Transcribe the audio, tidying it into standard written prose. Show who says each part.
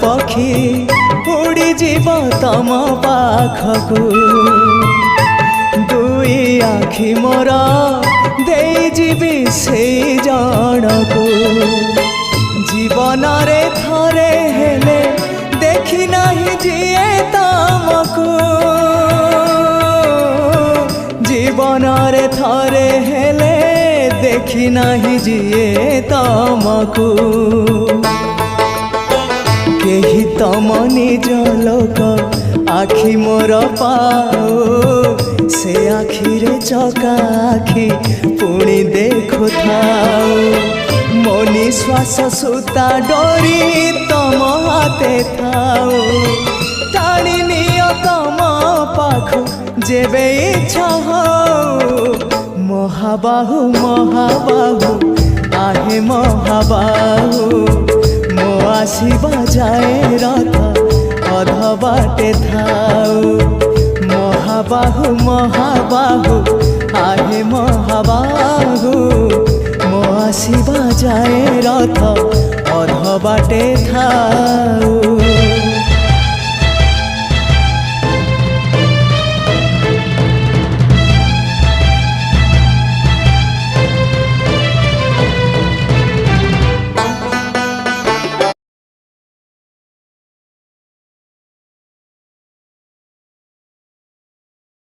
Speaker 1: पक्षी उड़ी जीव तम पाखकू दुई आखि मोर देई जीवी से जनकू जीवन रे थरे हेले देखी नहीं जिए तमकू जीवन रे थरे हेले देखी नहीं जिए तमकू केही तम निज लोक आखि मोर पाओ से आखि रे चका आखि पुणी देखु थाओ मो निश्वास सुता डोरी तम हाथे थाओ टाणी नियो तम पाखु जेबे इच्छा हो महाबाहु महाबाहु आहे महाबाहु मो आसीबा जाए रथ अध बाटे थाऊ महाबाहु महाबाहु आहे महाबाहु मो आसीबा जाए रथ अध बाटे थाऊ।